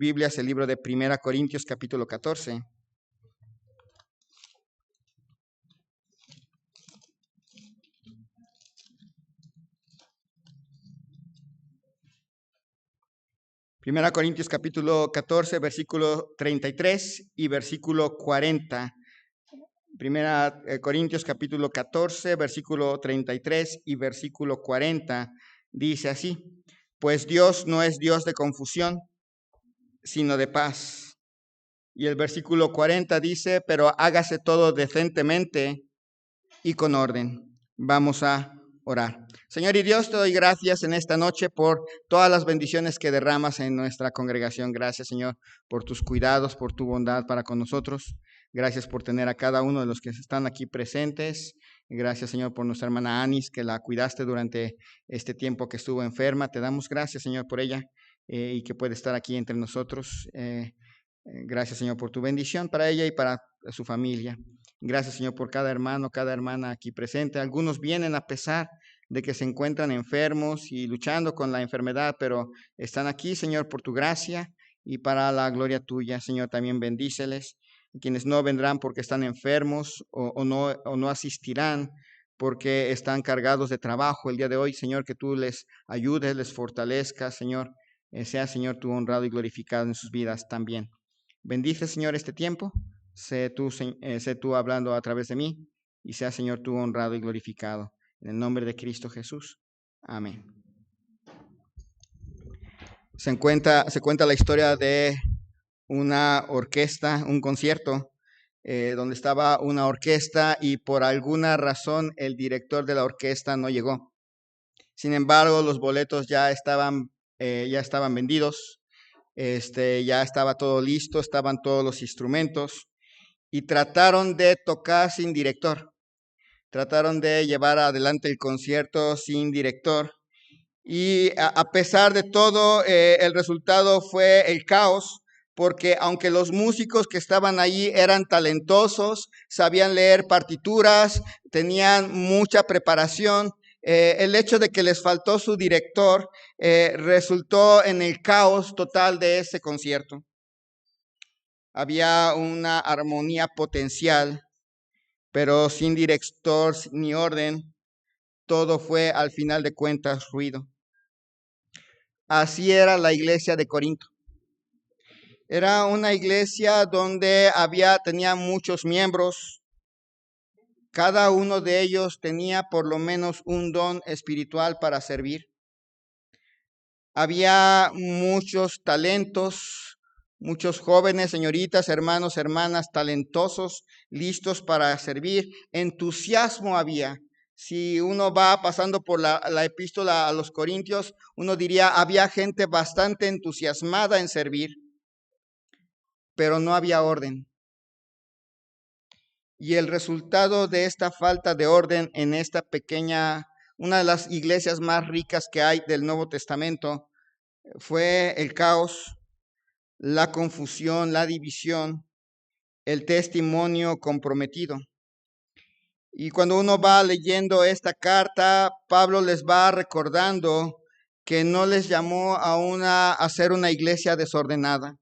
Biblias el libro de 1 Corintios capítulo 14. Primera Corintios capítulo 14, versículo 33 y versículo 40. Primera Corintios capítulo 14, versículo 33 y versículo 40. Dice así: pues Dios no es Dios de confusión, sino de paz. Y el versículo 40 dice: pero hágase todo decentemente y con orden. Vamos a orar. Señor y Dios, te doy gracias en esta noche por todas las bendiciones que derramas en nuestra congregación. Gracias, Señor, por tus cuidados, por tu bondad para con nosotros. Gracias por tener a cada uno de los que están aquí presentes. Gracias, Señor, por nuestra hermana Anis, que la cuidaste durante este tiempo que estuvo enferma. Te damos gracias, Señor, por ella y que puede estar aquí entre nosotros. Gracias, Señor, por tu bendición para ella y para su familia. Gracias, Señor, por cada hermano, cada hermana aquí presente. Algunos vienen a pesar de que se encuentran enfermos y luchando con la enfermedad, pero están aquí, Señor, por tu gracia y para la gloria tuya. Señor, también bendíceles. Quienes no vendrán porque están enfermos o no asistirán porque están cargados de trabajo el día de hoy, Señor, que tú les ayudes, les fortalezcas, Señor. Sea, Señor, tú honrado y glorificado en sus vidas también. Bendice, Señor, este tiempo. Sé tú hablando a través de mí y sea, Señor, tú honrado y glorificado. En el nombre de Cristo Jesús. Amén. Se cuenta la historia de una orquesta, un concierto, donde estaba una orquesta y por alguna razón el director de la orquesta no llegó. Sin embargo, los boletos ya estaban vendidos. Ya estaba todo listo, estaban todos los instrumentos. Y trataron de tocar sin director. Trataron de llevar adelante el concierto sin director. Y a pesar de todo, el resultado fue el caos, porque aunque los músicos que estaban allí eran talentosos, sabían leer partituras, tenían mucha preparación, el hecho de que les faltó su director resultó en el caos total de ese concierto. Había una armonía potencial, pero sin director ni orden, todo fue al final de cuentas ruido. Así era la iglesia de Corinto. Era una iglesia donde tenía muchos miembros. Cada uno de ellos tenía por lo menos un don espiritual para servir. Había muchos talentos, muchos jóvenes, señoritas, hermanos, hermanas, talentosos, listos para servir. Entusiasmo había. Si uno va pasando por la epístola a los Corintios, uno diría, había gente bastante entusiasmada en servir, pero no había orden. Y el resultado de esta falta de orden en esta pequeña, una de las iglesias más ricas que hay del Nuevo Testamento, fue el caos, la confusión, la división, el testimonio comprometido. Y cuando uno va leyendo esta carta, Pablo les va recordando que no les llamó a ser una iglesia desordenada.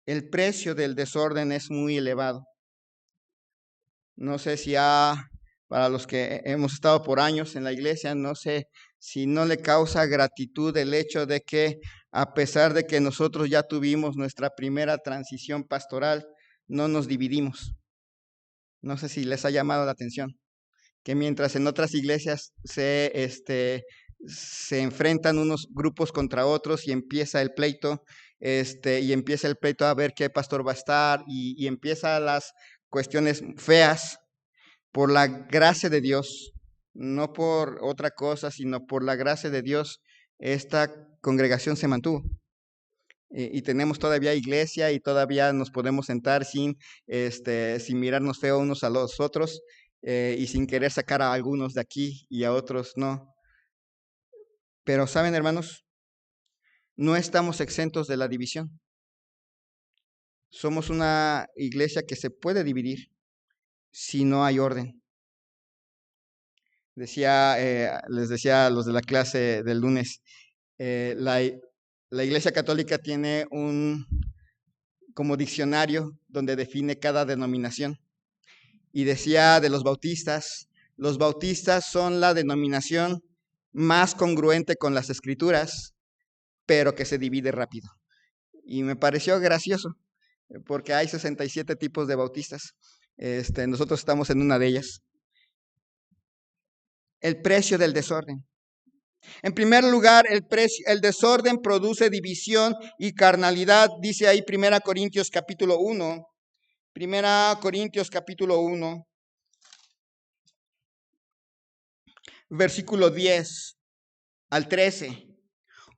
El precio del desorden es muy elevado. No sé si para los que hemos estado por años en la iglesia, no sé si no le causa gratitud el hecho de que a pesar de que nosotros ya tuvimos nuestra primera transición pastoral, no nos dividimos. No sé si les ha llamado la atención que mientras en otras iglesias se enfrentan unos grupos contra otros y empieza el pleito, a ver qué pastor va a estar y empieza las cuestiones feas. Por la gracia de Dios, no por otra cosa, sino por la gracia de Dios, esta congregación se mantuvo. Y tenemos todavía iglesia y todavía nos podemos sentar sin mirarnos feo unos a los otros y sin querer sacar a algunos de aquí y a otros no. Pero saben, hermanos, no estamos exentos de la división. Somos una iglesia que se puede dividir si no hay orden. Les decía a los de la clase del lunes, La Iglesia Católica tiene como diccionario donde define cada denominación. Y decía de los bautistas son la denominación más congruente con las Escrituras, pero que se divide rápido. Y me pareció gracioso, porque hay 67 tipos de bautistas. Nosotros estamos en una de ellas. El precio del desorden. En primer lugar, el desorden produce división y carnalidad, dice ahí 1 Corintios capítulo 1. 1 Corintios capítulo 1, versículo 10 al 13.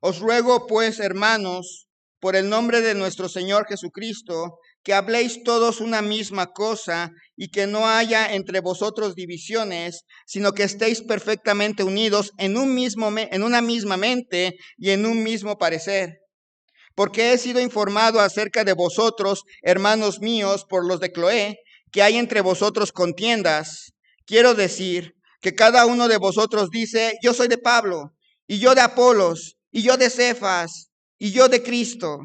Os ruego pues, hermanos, por el nombre de nuestro Señor Jesucristo, que habléis todos una misma cosa y que no haya entre vosotros divisiones, sino que estéis perfectamente unidos en una misma mente y en un mismo parecer. Porque he sido informado acerca de vosotros, hermanos míos, por los de Cloé, que hay entre vosotros contiendas. Quiero decir que cada uno de vosotros dice, yo soy de Pablo, y yo de Apolos, y yo de Cefas, y yo de Cristo.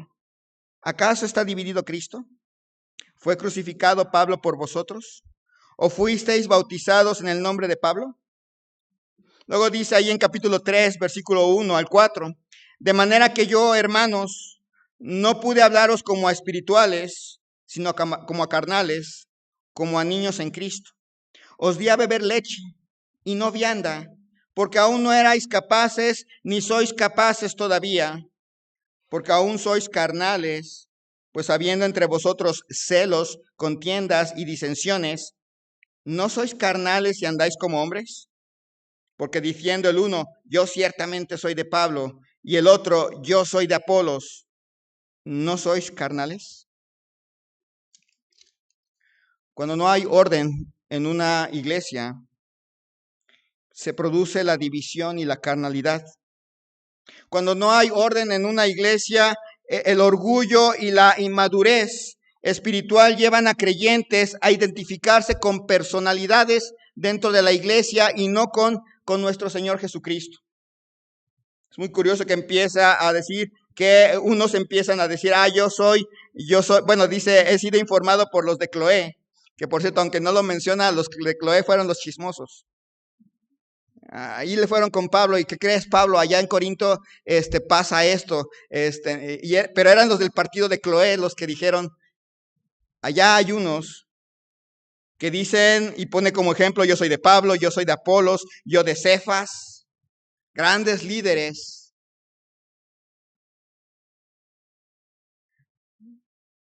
¿Acaso está dividido Cristo? ¿Fue crucificado Pablo por vosotros? ¿O fuisteis bautizados en el nombre de Pablo? Luego dice ahí en capítulo 3, versículo 1 al 4, de manera que yo, hermanos, no pude hablaros como a espirituales, sino como a carnales, como a niños en Cristo. Os di a beber leche y no vianda, porque aún no erais capaces, ni sois capaces todavía, porque aún sois carnales, pues habiendo entre vosotros celos, contiendas y disensiones, ¿no sois carnales y andáis como hombres? Porque diciendo el uno, yo ciertamente soy de Pablo, y el otro, yo soy de Apolos, ¿no sois carnales? Cuando no hay orden en una iglesia, se produce la división y la carnalidad. Cuando no hay orden en una iglesia, el orgullo y la inmadurez espiritual llevan a creyentes a identificarse con personalidades dentro de la iglesia y no con nuestro Señor Jesucristo. Es muy curioso que empieza a decir que unos empiezan a decir, yo soy, bueno, dice, he sido informado por los de Cloé, que por cierto, aunque no lo menciona, los de Cloé fueron los chismosos. Ahí le fueron con Pablo, ¿y qué crees, Pablo? Allá en Corinto pasa esto, pero eran los del partido de Cloé los que dijeron, allá hay unos que dicen, y pone como ejemplo, yo soy de Pablo, yo soy de Apolos, yo de Cefas, grandes líderes,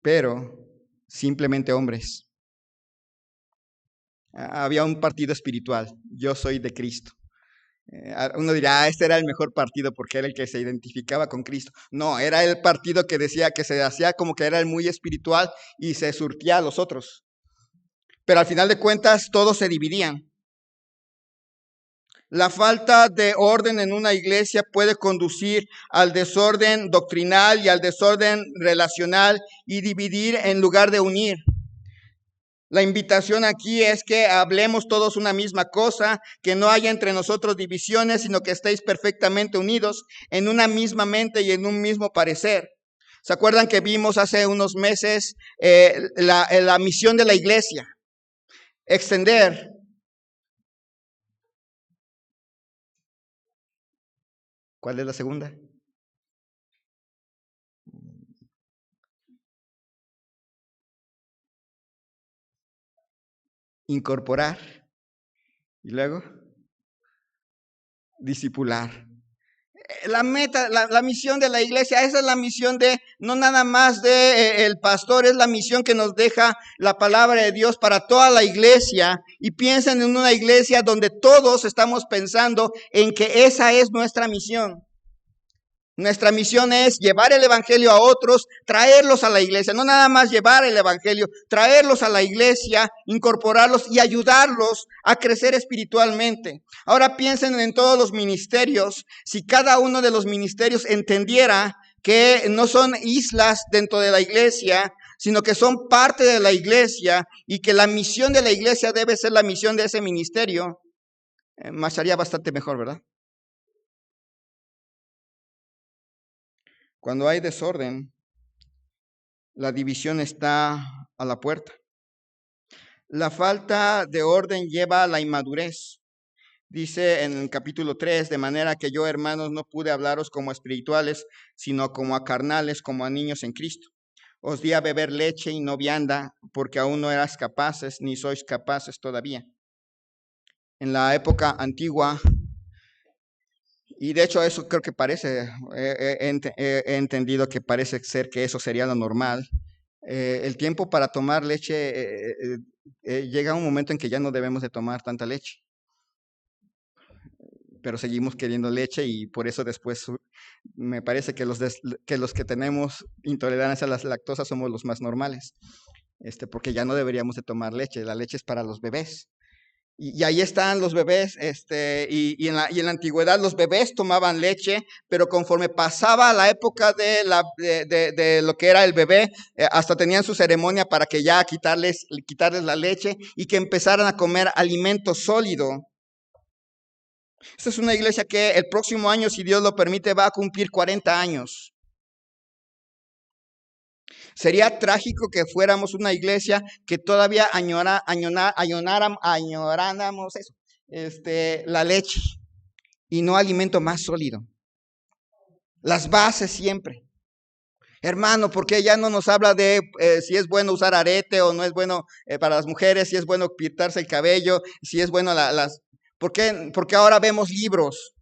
pero simplemente hombres. Había un partido espiritual, yo soy de Cristo. Uno dirá, este era el mejor partido porque era el que se identificaba con Cristo. No, era el partido que decía que se hacía como que era el muy espiritual y se surtía a los otros. Pero al final de cuentas todos se dividían. La falta de orden en una iglesia puede conducir al desorden doctrinal y al desorden relacional y dividir en lugar de unir. La invitación aquí es que hablemos todos una misma cosa, que no haya entre nosotros divisiones, sino que estéis perfectamente unidos en una misma mente y en un mismo parecer. ¿Se acuerdan que vimos hace unos meses la misión de la iglesia? Extender. ¿Cuál es la segunda? Incorporar. Y luego, discipular. La meta, la misión de la iglesia, esa es la misión no nada más de el pastor, es la misión que nos deja la palabra de Dios para toda la iglesia. Y piensen en una iglesia donde todos estamos pensando en que esa es nuestra misión. Nuestra misión es llevar el evangelio a otros, traerlos a la iglesia, no nada más llevar el evangelio, traerlos a la iglesia, incorporarlos y ayudarlos a crecer espiritualmente. Ahora piensen en todos los ministerios, si cada uno de los ministerios entendiera que no son islas dentro de la iglesia, sino que son parte de la iglesia y que la misión de la iglesia debe ser la misión de ese ministerio, marcharía bastante mejor, ¿verdad? Cuando hay desorden, la división está a la puerta. La falta de orden lleva a la inmadurez. Dice en el capítulo 3, de manera que yo, hermanos, no pude hablaros como espirituales, sino como a carnales, como a niños en Cristo. Os di a beber leche y no vianda, porque aún no eras capaces, ni sois capaces todavía. En la época antigua, y de hecho eso creo que parece, he entendido que parece ser que eso sería lo normal. El tiempo para tomar leche, llega un momento en que ya no debemos de tomar tanta leche, pero seguimos queriendo leche y por eso después me parece que los que tenemos intolerancia a las lactosas somos los más normales, porque ya no deberíamos de tomar leche. La leche es para los bebés. Y ahí están los bebés, y en la antigüedad los bebés tomaban leche, pero conforme pasaba la época de lo que era el bebé, hasta tenían su ceremonia para que ya quitarles la leche y que empezaran a comer alimento sólido. Esta es una iglesia que el próximo año, si Dios lo permite, va a cumplir 40 años. Sería trágico que fuéramos una iglesia que todavía añoráramos eso, la leche y no alimento más sólido. Las bases siempre. Hermano, ¿por qué ya no nos habla de si es bueno usar arete o no es bueno para las mujeres, si es bueno pintarse el cabello, si es bueno ¿Por qué ahora vemos libros?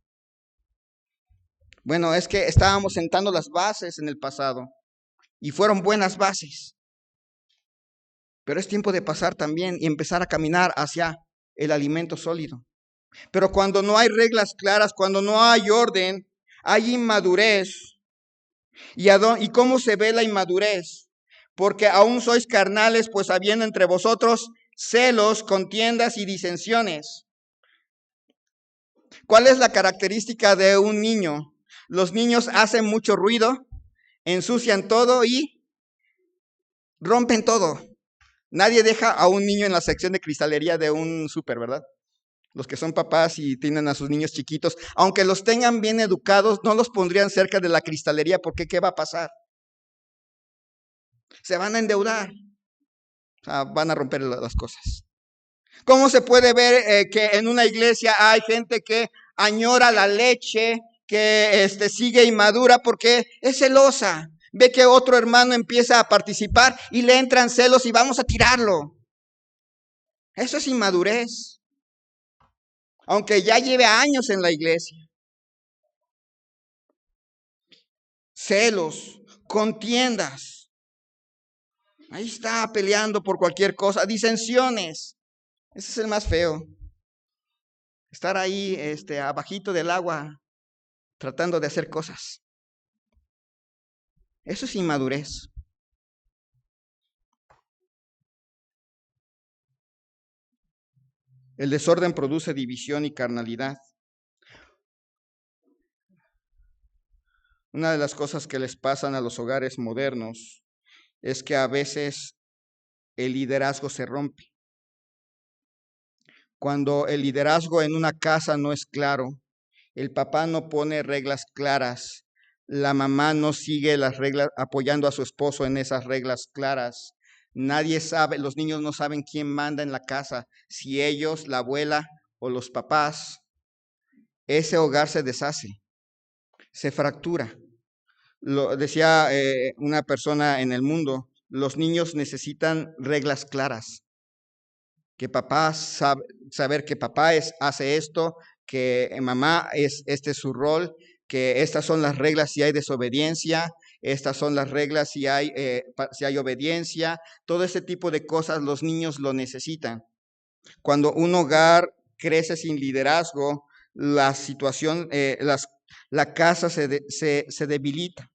Bueno, es que estábamos sentando las bases en el pasado. Y fueron buenas bases. Pero es tiempo de pasar también y empezar a caminar hacia el alimento sólido. Pero cuando no hay reglas claras, cuando no hay orden, hay inmadurez. ¿Y cómo se ve la inmadurez? Porque aún sois carnales, pues habiendo entre vosotros celos, contiendas y disensiones. ¿Cuál es la característica de un niño? Los niños hacen mucho ruido, ensucian todo y rompen todo. Nadie deja a un niño en la sección de cristalería de un súper, ¿verdad? Los que son papás y tienen a sus niños chiquitos, aunque los tengan bien educados, no los pondrían cerca de la cristalería porque ¿qué va a pasar? Se van a endeudar, o sea, van a romper las cosas. ¿Cómo se puede ver que en una iglesia hay gente que añora la leche, que sigue inmadura porque es celosa? Ve que otro hermano empieza a participar y le entran celos y vamos a tirarlo. Eso es inmadurez. Aunque ya lleve años en la iglesia. Celos, contiendas. Ahí está peleando por cualquier cosa. Disensiones. Ese es el más feo. Estar ahí abajito del agua tratando de hacer cosas. Eso es inmadurez. El desorden produce división y carnalidad. Una de las cosas que les pasan a los hogares modernos es que a veces el liderazgo se rompe. Cuando el liderazgo en una casa no es claro, el papá no pone reglas claras, la mamá no sigue las reglas, apoyando a su esposo en esas reglas claras. Nadie sabe, los niños no saben quién manda en la casa, si ellos, la abuela o los papás. Ese hogar se deshace, se fractura. Lo decía una persona en el mundo, los niños necesitan reglas claras. Que papá saber que papá hace esto, que mamá este es su rol, que estas son las reglas si hay desobediencia, estas son las reglas si hay obediencia, todo ese tipo de cosas los niños lo necesitan. Cuando un hogar crece sin liderazgo, la situación, la casa se debilita.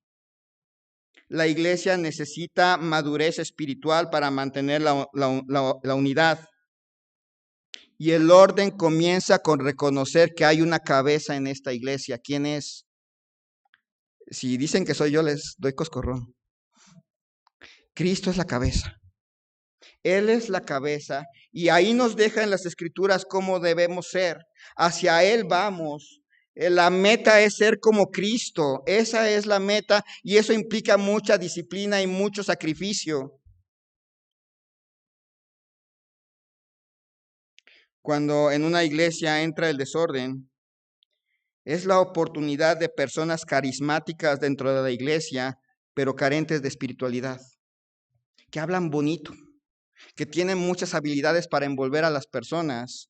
La iglesia necesita madurez espiritual para mantener la unidad. Y el orden comienza con reconocer que hay una cabeza en esta iglesia. ¿Quién es? Si dicen que soy yo, les doy coscorrón. Cristo es la cabeza. Él es la cabeza y ahí nos deja en las escrituras cómo debemos ser. Hacia Él vamos. La meta es ser como Cristo. Esa es la meta y eso implica mucha disciplina y mucho sacrificio. Cuando en una iglesia entra el desorden, es la oportunidad de personas carismáticas dentro de la iglesia, pero carentes de espiritualidad, que hablan bonito, que tienen muchas habilidades para envolver a las personas,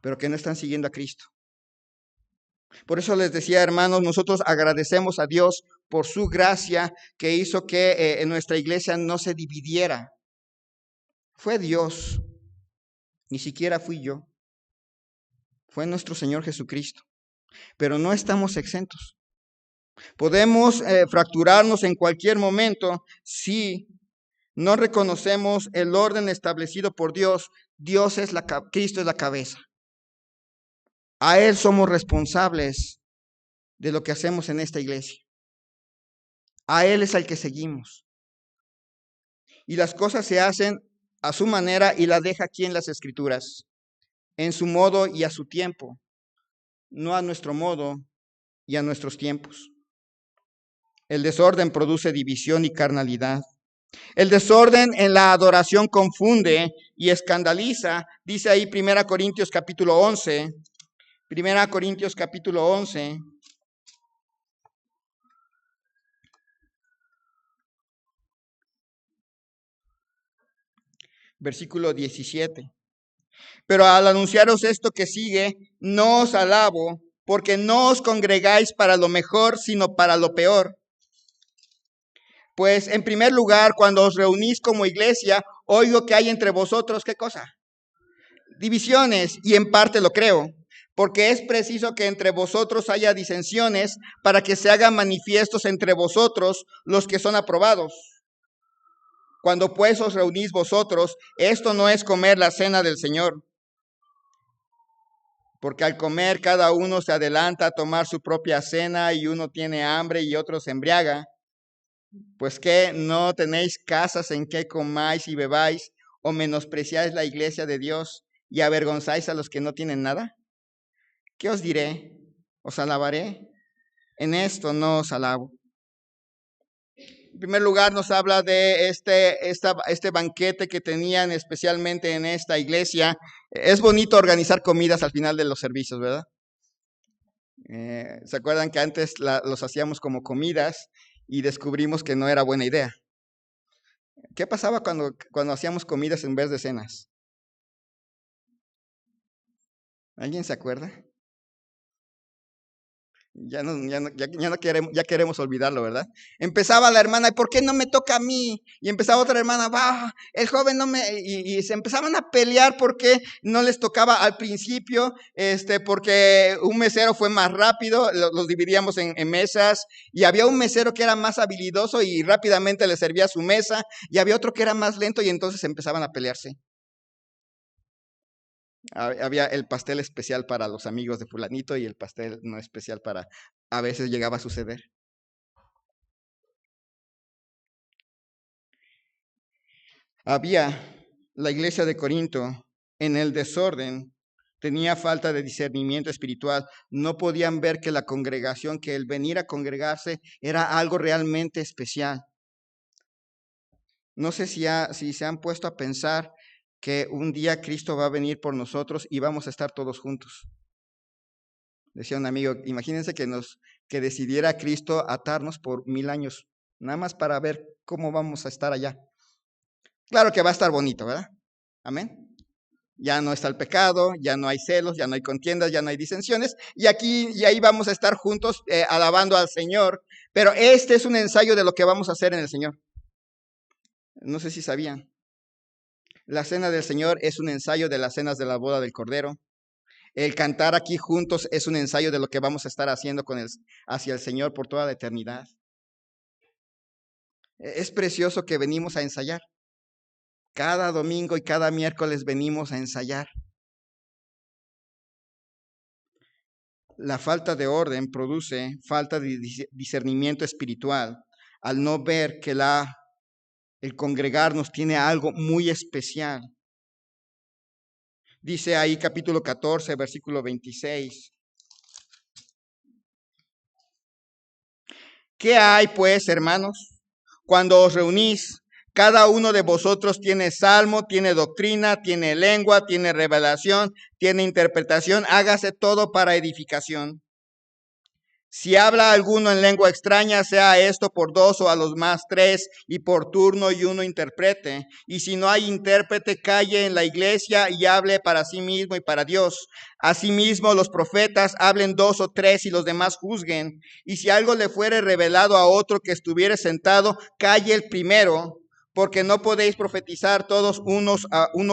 pero que no están siguiendo a Cristo. Por eso les decía, hermanos, nosotros agradecemos a Dios por su gracia que hizo que en nuestra iglesia no se dividiera. Fue Dios, ni siquiera fui yo. Fue nuestro Señor Jesucristo. Pero no estamos exentos. Podemos fracturarnos en cualquier momento si no reconocemos el orden establecido por Dios. Cristo es la cabeza. A Él somos responsables de lo que hacemos en esta iglesia. A Él es al que seguimos. Y las cosas se hacen a su manera y la deja aquí en las Escrituras, en su modo y a su tiempo, no a nuestro modo y a nuestros tiempos. El desorden produce división y carnalidad. El desorden en la adoración confunde y escandaliza. Dice ahí 1 Corintios capítulo 11. 1 Corintios capítulo 11. Versículo 17. Pero al anunciaros esto que sigue, no os alabo, porque no os congregáis para lo mejor, sino para lo peor. Pues en primer lugar, cuando os reunís como iglesia, oigo que hay entre vosotros, ¿qué cosa? Divisiones, y en parte lo creo, porque es preciso que entre vosotros haya disensiones para que se hagan manifiestos entre vosotros los que son aprobados. Cuando pues os reunís vosotros, esto no es comer la cena del Señor, porque al comer cada uno se adelanta a tomar su propia cena y uno tiene hambre y otro se embriaga. Pues que no tenéis casas en que comáis y bebáis, o menospreciáis la iglesia de Dios y avergonzáis a los que no tienen nada. ¿Qué os diré? ¿Os alabaré? En esto no os alabo. En primer lugar, nos habla de este banquete que tenían especialmente en esta iglesia. Es bonito organizar comidas al final de los servicios, ¿verdad? ¿Se acuerdan que antes los hacíamos como comidas y descubrimos que no era buena idea? ¿Qué pasaba cuando hacíamos comidas en vez de cenas? ¿Alguien se acuerda? Ya queremos olvidarlo, ¿verdad? Empezaba la hermana, ¿por qué no me toca a mí? Y empezaba otra hermana, el joven no me... Y se empezaban a pelear porque no les tocaba al principio, porque un mesero fue más rápido, los dividíamos en mesas, y había un mesero que era más habilidoso y rápidamente le servía su mesa, y había otro que era más lento y entonces empezaban a pelearse. Había el pastel especial para los amigos de fulanito y el pastel no especial para... A veces llegaba a suceder. La iglesia de Corinto en el desorden, tenía falta de discernimiento espiritual. No podían ver que la congregación, que el venir a congregarse era algo realmente especial. No sé si se han puesto a pensar que un día Cristo va a venir por nosotros y vamos a estar todos juntos. Decía un amigo, imagínense que decidiera Cristo atarnos por 1000 años, nada más para ver cómo vamos a estar allá. Claro que va a estar bonito, ¿verdad? Amén. Ya no está el pecado, ya no hay celos, ya no hay contiendas, ya no hay disensiones, y ahí vamos a estar juntos alabando al Señor. Pero este es un ensayo de lo que vamos a hacer en el Señor. No sé si sabían. La cena del Señor es un ensayo de las cenas de la boda del Cordero. El cantar aquí juntos es un ensayo de lo que vamos a estar haciendo hacia el Señor por toda la eternidad. Es precioso que venimos a ensayar. Cada domingo y cada miércoles venimos a ensayar. La falta de orden produce falta de discernimiento espiritual al no ver que el congregarnos tiene algo muy especial. Dice ahí capítulo 14, versículo 26. ¿Qué hay, pues, hermanos? Cuando os reunís, cada uno de vosotros tiene salmo, tiene doctrina, tiene lengua, tiene revelación, tiene interpretación. Hágase todo para edificación. Si habla alguno en lengua extraña, sea esto por dos o a los más tres, y por turno y uno interprete. Y si no hay intérprete, calle en la iglesia y hable para sí mismo y para Dios. Asimismo, los profetas hablen dos o tres y los demás juzguen. Y si algo le fuere revelado a otro que estuviere sentado, calle el primero. Porque no podéis profetizar todos uno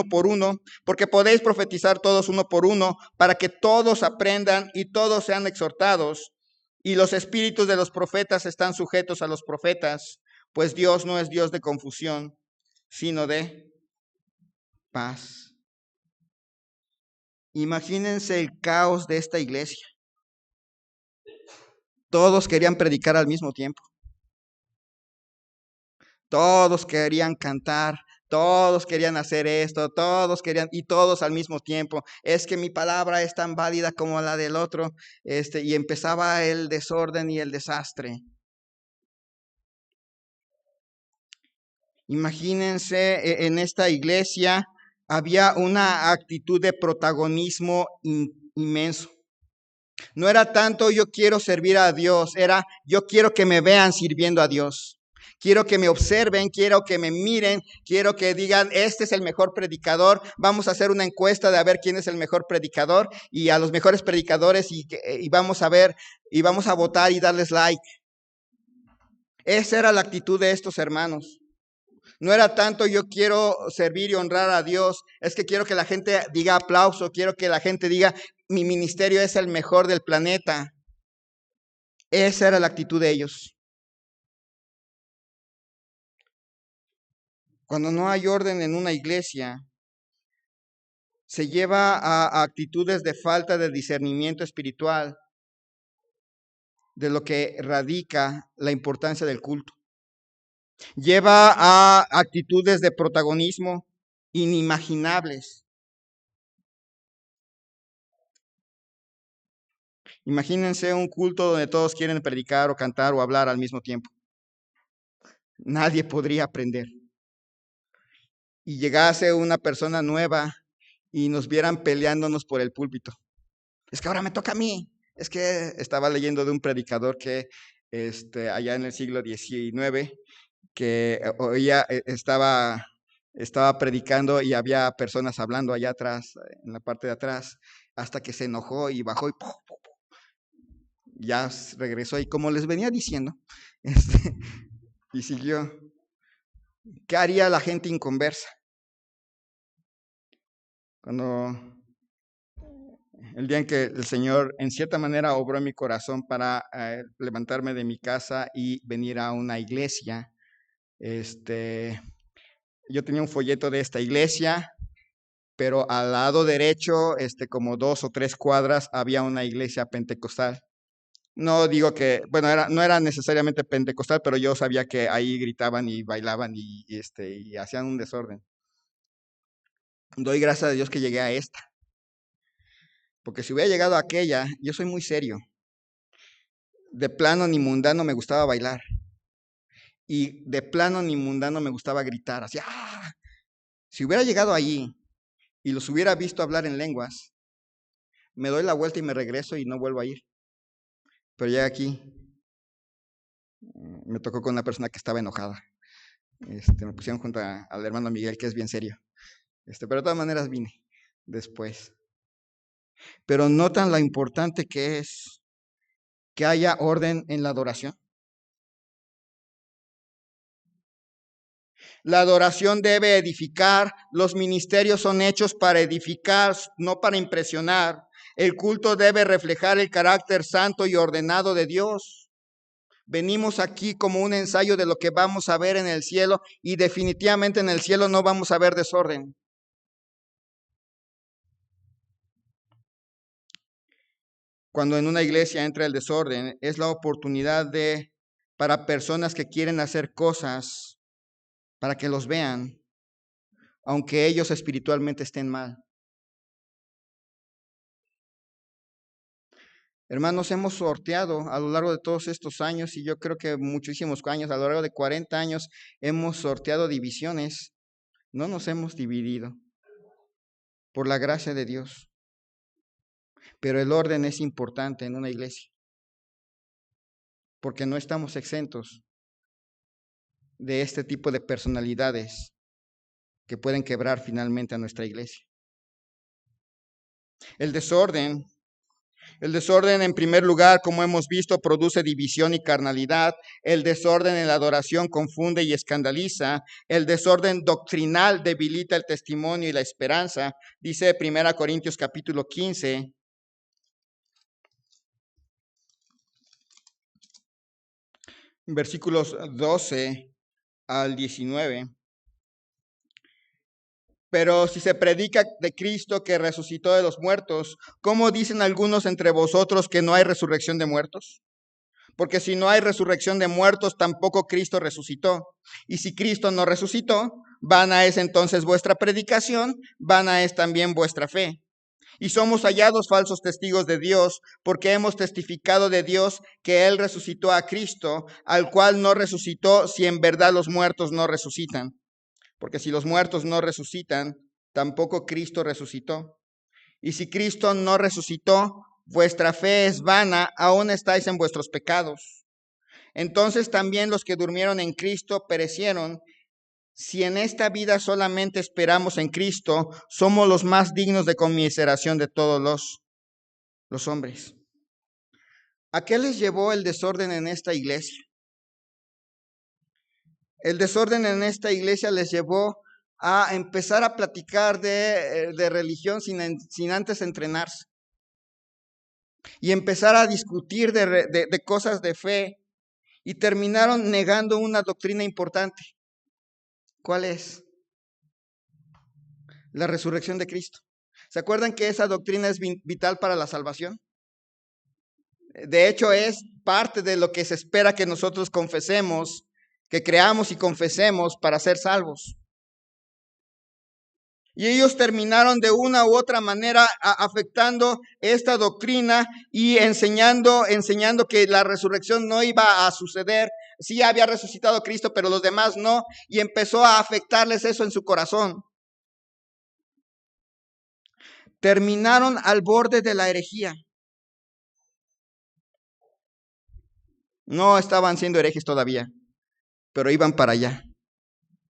por uno, porque podéis profetizar todos uno por uno, para que todos aprendan y todos sean exhortados. Y los espíritus de los profetas están sujetos a los profetas, pues Dios no es Dios de confusión, sino de paz. Imagínense el caos de esta iglesia. Todos querían predicar al mismo tiempo. Todos querían cantar, todos querían hacer esto, todos querían, y todos al mismo tiempo. Es que mi palabra es tan válida como la del otro, y empezaba el desorden y el desastre. Imagínense, en esta iglesia había una actitud de protagonismo inmenso. No era tanto yo quiero servir a Dios, era yo quiero que me vean sirviendo a Dios. Quiero que me observen, quiero que me miren, quiero que digan, este es el mejor predicador. Vamos a hacer una encuesta de a ver quién es el mejor predicador y a los mejores predicadores y vamos a ver y vamos a votar y darles like. Esa era la actitud de estos hermanos. No era tanto yo quiero servir y honrar a Dios, es que quiero que la gente diga aplauso, quiero que la gente diga mi ministerio es el mejor del planeta. Esa era la actitud de ellos. Cuando no hay orden en una iglesia, se lleva a actitudes de falta de discernimiento espiritual, de lo que radica la importancia del culto. Lleva a actitudes de protagonismo inimaginables. Imagínense un culto donde todos quieren predicar o cantar o hablar al mismo tiempo. Nadie podría aprender. Y llegase una persona nueva y nos vieran peleándonos por el púlpito. Es que ahora me toca a mí. Es que estaba leyendo de un predicador que allá en el siglo XIX, que oía, estaba predicando y había personas hablando allá atrás, en la parte de atrás, hasta que se enojó y bajó y ya regresó. Y como les venía diciendo, y siguió. ¿Qué haría la gente inconversa? Cuando el día en que el Señor en cierta manera obró en mi corazón para levantarme de mi casa y venir a una iglesia, yo tenía un folleto de esta iglesia, pero al lado derecho, como 2 o 3 cuadras, había una iglesia pentecostal. No digo que, bueno, no era necesariamente pentecostal, pero yo sabía que ahí gritaban y bailaban y hacían un desorden. Doy gracias a Dios que llegué a esta. Porque si hubiera llegado a aquella, yo soy muy serio. De plano ni mundano me gustaba bailar. Y de plano ni mundano me gustaba gritar. Así, ¡ah! Si hubiera llegado allí y los hubiera visto hablar en lenguas, me doy la vuelta y me regreso y no vuelvo a ir. Pero ya aquí me tocó con una persona que estaba enojada. Me pusieron junto al hermano Miguel, que es bien serio. Pero de todas maneras vine después. Pero notan lo importante que es que haya orden en la adoración. La adoración debe edificar, los ministerios son hechos para edificar, no para impresionar. El culto debe reflejar el carácter santo y ordenado de Dios. Venimos aquí como un ensayo de lo que vamos a ver en el cielo y definitivamente en el cielo no vamos a ver desorden. Cuando en una iglesia entra el desorden, es la oportunidad para personas que quieren hacer cosas para que los vean, aunque ellos espiritualmente estén mal. Hermanos, hemos sorteado a lo largo de todos estos años, y yo creo que muchísimos años, a lo largo de 40 años, hemos sorteado divisiones. No nos hemos dividido por la gracia de Dios. Pero el orden es importante en una iglesia, porque no estamos exentos de este tipo de personalidades que pueden quebrar finalmente a nuestra iglesia. El desorden en primer lugar, como hemos visto, produce división y carnalidad. El desorden en la adoración confunde y escandaliza. El desorden doctrinal debilita el testimonio y la esperanza. Dice 1 Corintios capítulo 15. Versículos 12 al 19. Pero si se predica de Cristo que resucitó de los muertos, ¿cómo dicen algunos entre vosotros que no hay resurrección de muertos? Porque si no hay resurrección de muertos, tampoco Cristo resucitó. Y si Cristo no resucitó, vana es entonces vuestra predicación, vana es también vuestra fe. Y somos hallados falsos testigos de Dios, porque hemos testificado de Dios que Él resucitó a Cristo, al cual no resucitó si en verdad los muertos no resucitan. Porque si los muertos no resucitan, tampoco Cristo resucitó. Y si Cristo no resucitó, vuestra fe es vana, aún estáis en vuestros pecados. Entonces también los que durmieron en Cristo perecieron. Si en esta vida solamente esperamos en Cristo, somos los más dignos de conmiseración de todos los hombres. ¿A qué les llevó el desorden en esta iglesia? El desorden en esta iglesia les llevó a empezar a platicar de religión sin antes entrenarse. Y empezar a discutir de cosas de fe. Y terminaron negando una doctrina importante. ¿Cuál es? La resurrección de Cristo. ¿Se acuerdan que esa doctrina es vital para la salvación? De hecho, es parte de lo que se espera que nosotros confesemos, que creamos y confesemos para ser salvos. Y ellos terminaron de una u otra manera afectando esta doctrina y enseñando que la resurrección no iba a suceder. Sí había resucitado Cristo, pero los demás no. Y empezó a afectarles eso en su corazón. Terminaron al borde de la herejía. No estaban siendo herejes todavía, pero iban para allá.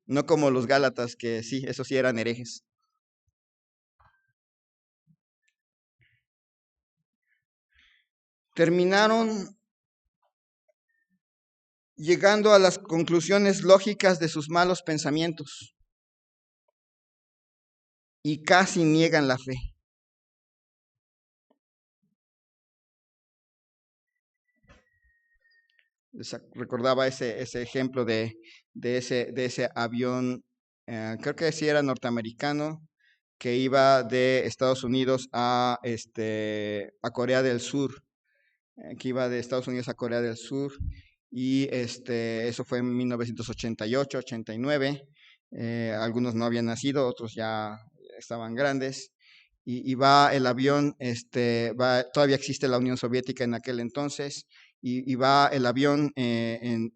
No como los Gálatas, que sí, esos sí eran herejes. Terminaron llegando a las conclusiones lógicas de sus malos pensamientos y casi niegan la fe. Recordaba ese ejemplo de ese avión, creo que sí era norteamericano, que iba de Estados Unidos a Corea del Sur, que iba de Estados Unidos a Corea del Sur, y eso fue en 1988, 89. Algunos no habían nacido, otros ya estaban grandes. Y va el avión, todavía existe la Unión Soviética en aquel entonces, y va el avión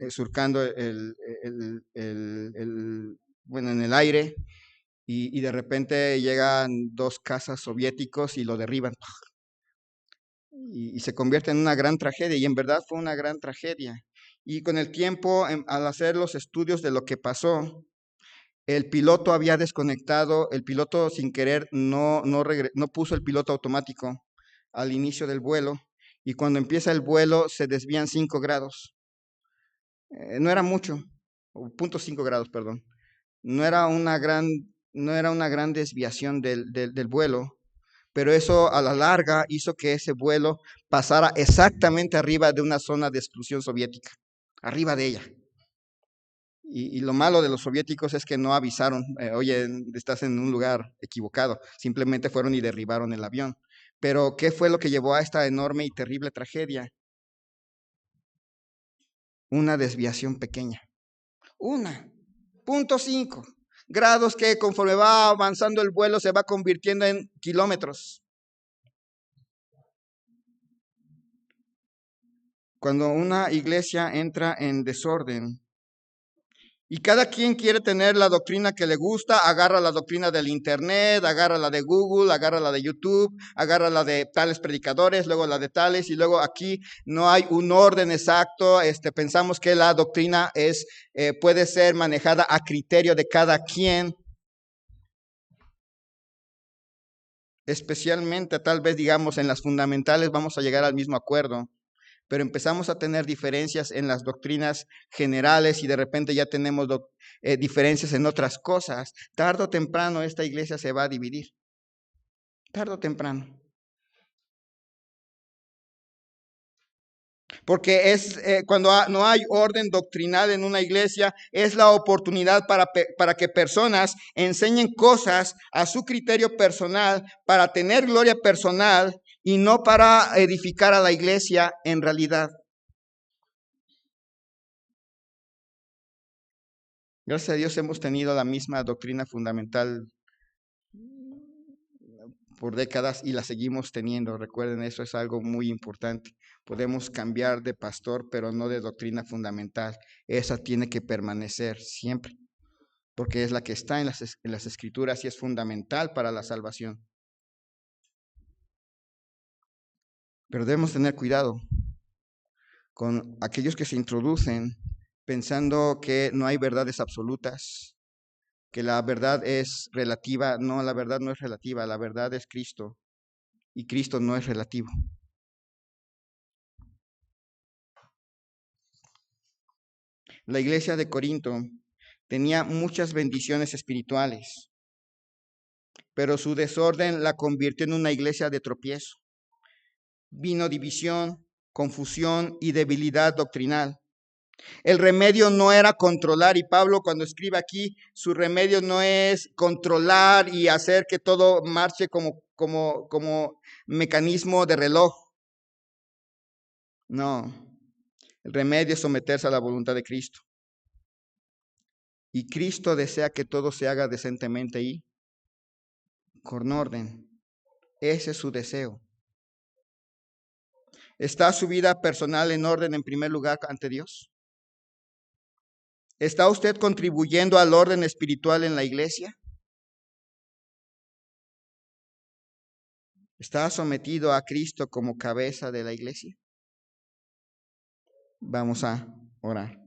surcando bueno, en el aire, y de repente llegan dos cazas soviéticos y lo derriban. Y se convierte en una gran tragedia, y en verdad fue una gran tragedia. Y con el tiempo, al hacer los estudios de lo que pasó, el piloto había desconectado, el piloto sin querer no puso el piloto automático al inicio del vuelo, y cuando empieza el vuelo se desvían 5 grados. No era mucho, 0.5 grados, perdón. No era una gran desviación del vuelo, pero eso a la larga hizo que ese vuelo pasara exactamente arriba de una zona de exclusión soviética, arriba de ella. Y lo malo de los soviéticos es que no avisaron, oye, estás en un lugar equivocado, simplemente fueron y derribaron el avión. Pero ¿qué fue lo que llevó a esta enorme y terrible tragedia? Una desviación pequeña. 1.5 grados que conforme va avanzando el vuelo se va convirtiendo en kilómetros. Cuando una iglesia entra en desorden y cada quien quiere tener la doctrina que le gusta, agarra la doctrina del internet, agarra la de Google, agarra la de YouTube, agarra la de tales predicadores, luego la de tales, y luego aquí no hay un orden exacto. Pensamos que la doctrina puede ser manejada a criterio de cada quien, especialmente tal vez digamos en las fundamentales vamos a llegar al mismo acuerdo. Pero empezamos a tener diferencias en las doctrinas generales y de repente ya tenemos diferencias en otras cosas. Tarde o temprano esta iglesia se va a dividir. Tarde o temprano. Porque cuando no hay orden doctrinal en una iglesia, es la oportunidad para que personas enseñen cosas a su criterio personal, para tener gloria personal y no para edificar a la iglesia en realidad. Gracias a Dios hemos tenido la misma doctrina fundamental por décadas y la seguimos teniendo. Recuerden, eso es algo muy importante. Podemos cambiar de pastor, pero no de doctrina fundamental. Esa tiene que permanecer siempre, porque es la que está en las escrituras y es fundamental para la salvación. Pero debemos tener cuidado con aquellos que se introducen pensando que no hay verdades absolutas, que la verdad es relativa. No, la verdad no es relativa, la verdad es Cristo y Cristo no es relativo. La iglesia de Corinto tenía muchas bendiciones espirituales, pero su desorden la convirtió en una iglesia de tropiezo. Vino división, confusión y debilidad doctrinal. El remedio no era controlar, y Pablo cuando escribe aquí, su remedio no es controlar y hacer que todo marche como mecanismo de reloj. No, el remedio es someterse a la voluntad de Cristo. Y Cristo desea que todo se haga decentemente y con orden. Ese es su deseo. ¿Está su vida personal en orden en primer lugar ante Dios? ¿Está usted contribuyendo al orden espiritual en la iglesia? ¿Está sometido a Cristo como cabeza de la iglesia? Vamos a orar.